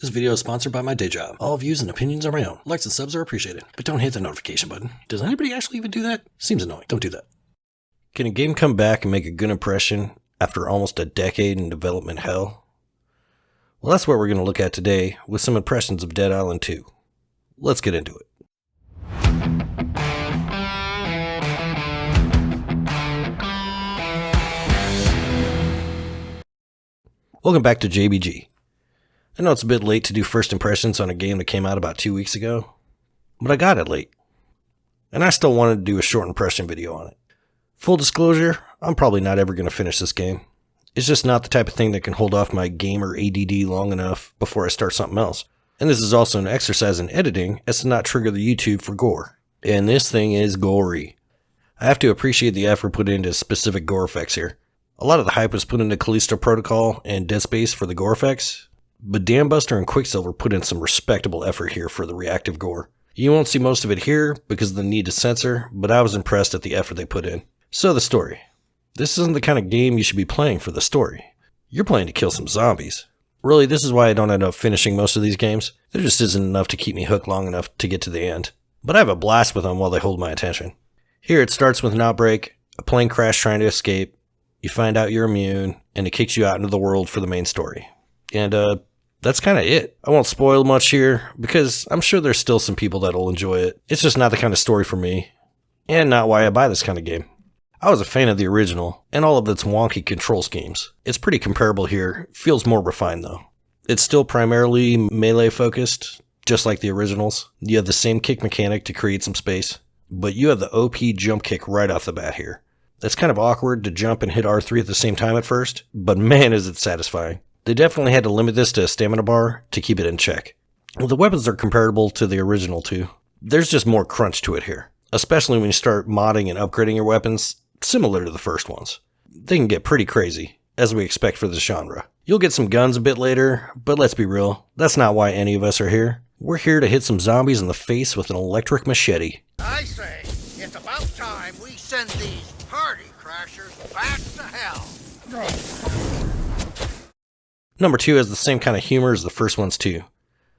This video is sponsored by my day job. All views and opinions are my own. Likes and subs are appreciated, but don't hit the notification button. Does anybody actually even do that? Seems annoying. Don't do that. Can a game come back and make a good impression after almost a decade in development hell? Well, that's what we're going to look at today with some impressions of Dead Island 2. Let's get into it. Welcome back to JBG. I know it's a bit late to do first impressions on a game that came out about 2 weeks ago, but I got it late. And I still wanted to do a short impression video on it. Full disclosure, I'm probably not ever going to finish this game. It's just not the type of thing that can hold off my gamer ADD long enough before I start something else. And this is also an exercise in editing as to not trigger the YouTube for gore. And this thing is gory. I have to appreciate the effort put into specific gore effects here. A lot of the hype was put into Callisto Protocol and Dead Space for the gore effects, but Dambuster and Quicksilver put in some respectable effort here for the reactive gore. You won't see most of it here because of the need to censor, but I was impressed at the effort they put in. So the story. This isn't the kind of game you should be playing for the story. You're playing to kill some zombies. Really, this is why I don't end up finishing most of these games. There just isn't enough to keep me hooked long enough to get to the end. But I have a blast with them while they hold my attention. Here it starts with an outbreak, a plane crash trying to escape, you find out you're immune, and it kicks you out into the world for the main story. And that's kind of it. I won't spoil much here, because I'm sure there's still some people that'll enjoy it. It's just not the kind of story for me, and not why I buy this kind of game. I was a fan of the original, and all of its wonky control schemes. It's pretty comparable here, feels more refined though. It's still primarily melee focused, just like the originals. You have the same kick mechanic to create some space, but you have the OP jump kick right off the bat here. It's kind of awkward to jump and hit R3 at the same time at first, but man is it satisfying. They definitely had to limit this to a stamina bar to keep it in check. The weapons are comparable to the original too. There's just more crunch to it here, especially when you start modding and upgrading your weapons, similar to the first ones. They can get pretty crazy, as we expect for this genre. You'll get some guns a bit later, but let's be real, that's not why any of us are here. We're here to hit some zombies in the face with an electric machete. I say, it's about time we send these party crashers back to hell. Number 2 has the same kind of humor as the first ones too.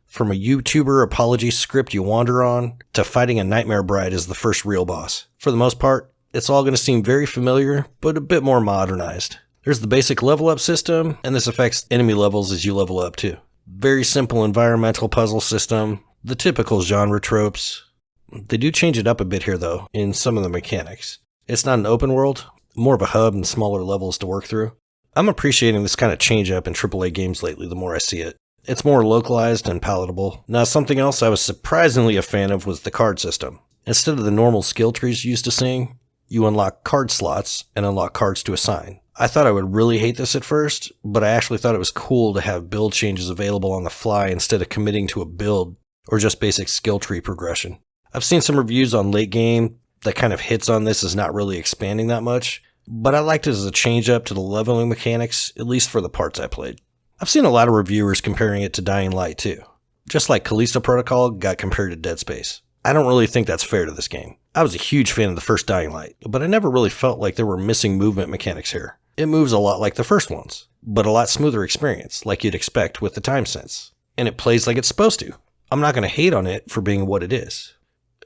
From a YouTuber apology script you wander on, to fighting a nightmare bride as the first real boss. For the most part, it's all going to seem very familiar, but a bit more modernized. There's the basic level up system, and this affects enemy levels as you level up too. Very simple environmental puzzle system, the typical genre tropes. They do change it up a bit here though, in some of the mechanics. It's not an open world, more of a hub and smaller levels to work through. I'm appreciating this kind of change up in AAA games lately the more I see it. It's more localized and palatable. Now something else I was surprisingly a fan of was the card system. Instead of the normal skill trees you used to seeing, you unlock card slots and unlock cards to assign. I thought I would really hate this at first, but I actually thought it was cool to have build changes available on the fly instead of committing to a build or just basic skill tree progression. I've seen some reviews on late game that kind of hits on this as not really expanding that much, but I liked it as a change up to the leveling mechanics, at least for the parts I played. I've seen a lot of reviewers comparing it to Dying Light too, just like Callisto Protocol got compared to Dead Space. I don't really think that's fair to this game. I was a huge fan of the first Dying Light, but I never really felt like there were missing movement mechanics here. It moves a lot like the first ones, but a lot smoother experience, like you'd expect with the time sense. And it plays like it's supposed to. I'm not going to hate on it for being what it is.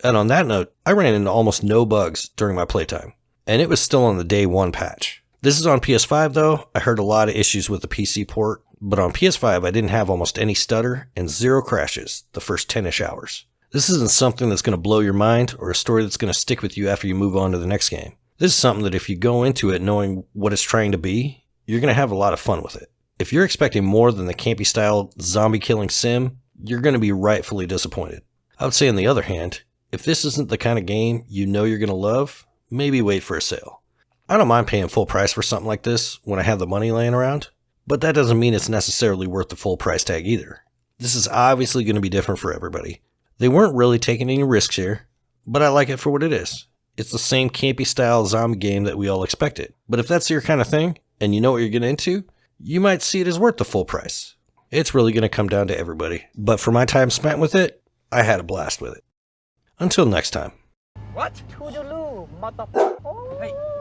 And on that note, I ran into almost no bugs during my playtime, and it was still on the day 1 patch. This is on PS5 though. I heard a lot of issues with the PC port, but on PS5 I didn't have almost any stutter and 0 crashes the first 10-ish hours. This isn't something that's going to blow your mind or a story that's going to stick with you after you move on to the next game. This is something that if you go into it knowing what it's trying to be, you're going to have a lot of fun with it. If you're expecting more than the campy style zombie killing sim, you're going to be rightfully disappointed. I would say on the other hand, if this isn't the kind of game you know you're going to love, maybe wait for a sale. I don't mind paying full price for something like this when I have the money laying around, but that doesn't mean it's necessarily worth the full price tag either. This is obviously going to be different for everybody. They weren't really taking any risks here, but I like it for what it is. It's the same campy style zombie game that we all expected. But if that's your kind of thing, and you know what you're getting into, you might see it as worth the full price. It's really going to come down to everybody. But for my time spent with it, I had a blast with it. Until next time. What? Toodaloo, motherfucker. Hey.